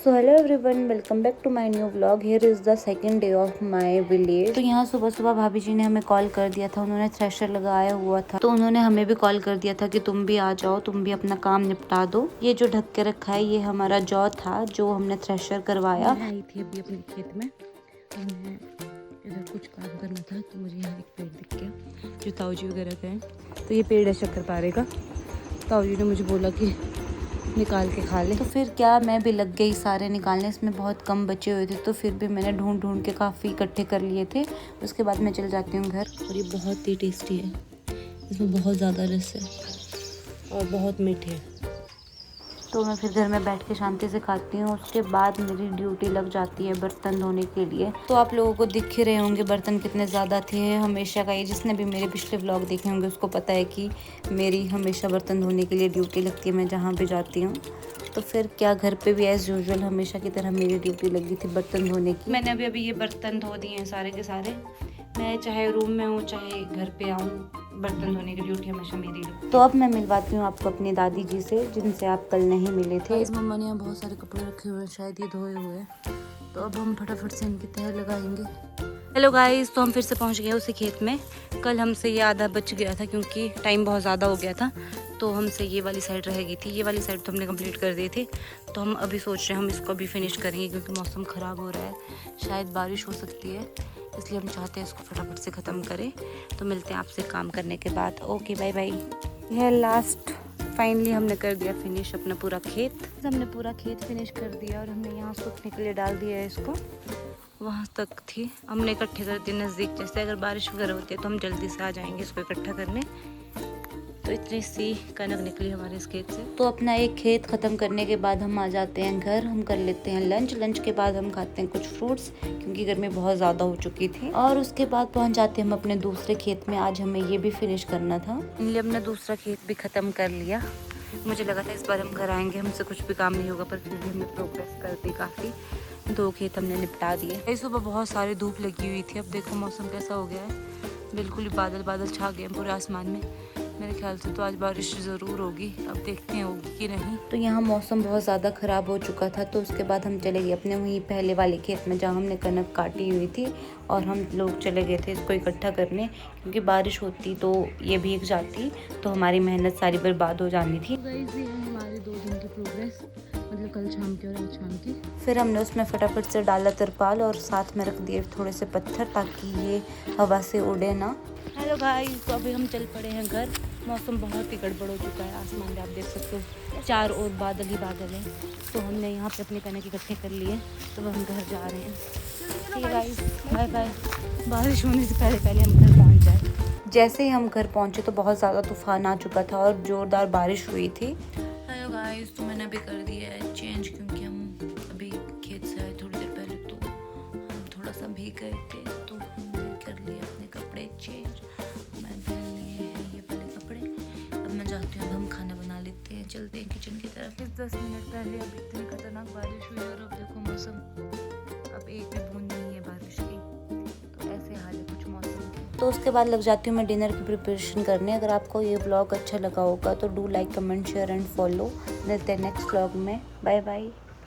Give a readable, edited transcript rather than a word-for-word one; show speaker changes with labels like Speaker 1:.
Speaker 1: So hello everyone, welcome back to my new vlog. Here is the second day of my village. तो यहाँ सुबह सुबह भाभी जी ने हमें कॉल कर दिया था। उन्होंने थ्रेशर लगाया हुआ था तो उन्होंने हमें भी कॉल कर दिया था कि तुम भी आ जाओ, तुम भी अपना काम निपटा दो। ये जो ढक के रखा है ये हमारा जौ था जो हमने थ्रेशर करवाया। मैं आई थी अभी अपने खेत में, मैं इधर कुछ काम करना था तो मुझे यहाँ एक पेड़ दिख गया जो ताऊ जी वगैरह का है। तो ये पेड़ है शक्करपारे का। ताऊ जी ने मुझे बोला कि निकाल के खा ले, तो फिर क्या मैं भी लग गई सारे निकालने। इसमें बहुत कम बचे हुए थे तो फिर भी मैंने ढूंढ ढूंढ के काफ़ी इकट्ठे कर लिए थे। उसके बाद मैं चल जाती हूँ घर। और ये बहुत ही टेस्टी है, इसमें बहुत ज़्यादा रस है और बहुत मीठे है। तो मैं फिर घर में बैठ के शांति से खाती हूँ। उसके बाद मेरी ड्यूटी लग जाती है बर्तन धोने के लिए। तो आप लोगों को दिख ही रहे होंगे बर्तन कितने ज़्यादा थे हमेशा का। ये जिसने भी मेरे पिछले व्लॉग देखे होंगे उसको पता है कि मेरी हमेशा बर्तन धोने के लिए ड्यूटी लगती है, मैं जहाँ भी जाती हूँ। तो फिर क्या घर पे भी एज़ यूजुअल हमेशा की तरह मेरी ड्यूटी लगी थी बर्तन धोने की। मैंने अभी ये बर्तन धो दिए हैं सारे के सारे। मैं चाहे रूम में हूँ चाहे घर पे आऊँ, बर्तन धोने की ड्यूटी हमेशा मेरी है। तो अब मैं मिलवाती हूँ आपको अपनी दादी जी से जिनसे आप कल नहीं मिले थे। इस मम्मा ने यहाँ बहुत सारे कपड़े रखे हुए हैं, शायद ये धोए हुए हैं। तो अब हम फटाफट से इनकी तह लगाएंगे। हेलो गाइस, तो हम फिर से पहुँच गए उसी खेत में। कल हमसे ये आधा बच गया था क्योंकि टाइम बहुत ज़्यादा हो गया था। तो हमसे ये वाली साइड रह गई थी, ये वाली साइड तो हमने कंप्लीट कर दी थी। तो हम अभी सोच रहे हैं हम इसको अभी फिनिश करेंगे क्योंकि मौसम ख़राब हो रहा है, शायद बारिश हो सकती है, इसलिए हम चाहते हैं इसको फटाफट से ख़त्म करें। तो मिलते हैं आपसे काम करने के बाद। Okay bye bye. यह लास्ट फाइनली हमने कर दिया फिनिश अपना पूरा खेत। हमने पूरा खेत फिनिश कर दिया और हमने यहाँ सूखने के लिए डाल दिया है इसको। वहाँ तक थी, हमने इकट्ठे कर दिए नज़दीक। जैसे अगर बारिश वगैरह होती है तो हम जल्दी से आ जाएंगे इसको इकट्ठा करने। तो इतनी सी कनक निकली हमारे इस खेत से। तो अपना एक खेत ख़त्म करने के बाद हम आ जाते हैं घर। हम कर लेते हैं लंच। लंच के बाद हम खाते हैं कुछ फ्रूट्स क्योंकि गर्मी बहुत ज़्यादा हो चुकी थी। और उसके बाद पहुंच जाते हैं हम अपने दूसरे खेत में। आज हमें ये भी फिनिश करना था, इसलिए हमने दूसरा खेत भी ख़त्म कर लिया। मुझे लगा था इस बार हम घर आएंगे हमसे कुछ भी काम नहीं होगा, पर फिर भी हमने प्रोग्रेस कर दी काफ़ी। 2 खेत हमने निपटा दिए। इस सुबह बहुत सारी धूप लगी हुई थी। अब देखो मौसम कैसा हो गया है, बिल्कुल ही बादल बादल छा गए हैं पूरे आसमान में। मेरे ख्याल से तो आज बारिश ज़रूर होगी, अब देखते हैं होगी कि नहीं। तो यहाँ मौसम बहुत ज़्यादा ख़राब हो चुका था। तो उसके बाद हम चले गए अपने वहीं पहले वाले खेत में जहाँ हमने कनक काटी हुई थी। और हम लोग चले गए थे इसको इकट्ठा करने क्योंकि बारिश होती तो ये भीग जाती, तो हमारी मेहनत सारी बर्बाद हो जानी थी। हमारे 2 दिन की प्रोग्रेस, मतलब कल शाम की और आज शाम की। फिर हमने उसमें फटाफट से डाला तरपाल और साथ में रख दिए थोड़े से पत्थर ताकि ये हवा से उड़े ना। हेलो गाइस, तो अभी हम चल पड़े हैं घर। मौसम बहुत ही गड़बड़ हो चुका है, आसमान में आप देख सकते हो चारों ओर बादल ही बादल हैं। तो हमने यहाँ पे अपने कनक इकट्ठे कर लिए, तो हम घर जा रहे हैं। ठीक है गाइस, बाय बाय। बारिश होने से पहले पहले हम घर पहुँच जाए। जैसे ही हम घर पहुँचे तो बहुत ज़्यादा तूफान आ चुका था और ज़ोरदार बारिश हुई थी। हेलो गाइस, तो मैंने अभी कर दिया है चेंज क्योंकि हम अभी खेत से आए थोड़ी देर पहले, तो हम थोड़ा सा भीग गए थे तो हमने कर लिए अपने कपड़े चेंज। मैं पहन लिए हैं ये वाले कपड़े। अब मैं जाती हूँ, अब हम खाना बना लेते हैं, चलते हैं किचन की तरफ। 10 मिनट पहले अब इतनी खतरनाक बारिश हुई और अब देखो मौसम, अब एक भी बूंद नहीं है बारिश की। तो ऐसे हाल है कुछ मौसम के। तो उसके बाद लग जाती हूँ मैं डिनर की प्रिपरेशन करने। अगर आपको ये व्लॉग अच्छा लगा होगा तो do like, comment, share and follow. मिलते हैं नेक्स्ट व्लॉग में। Bye bye.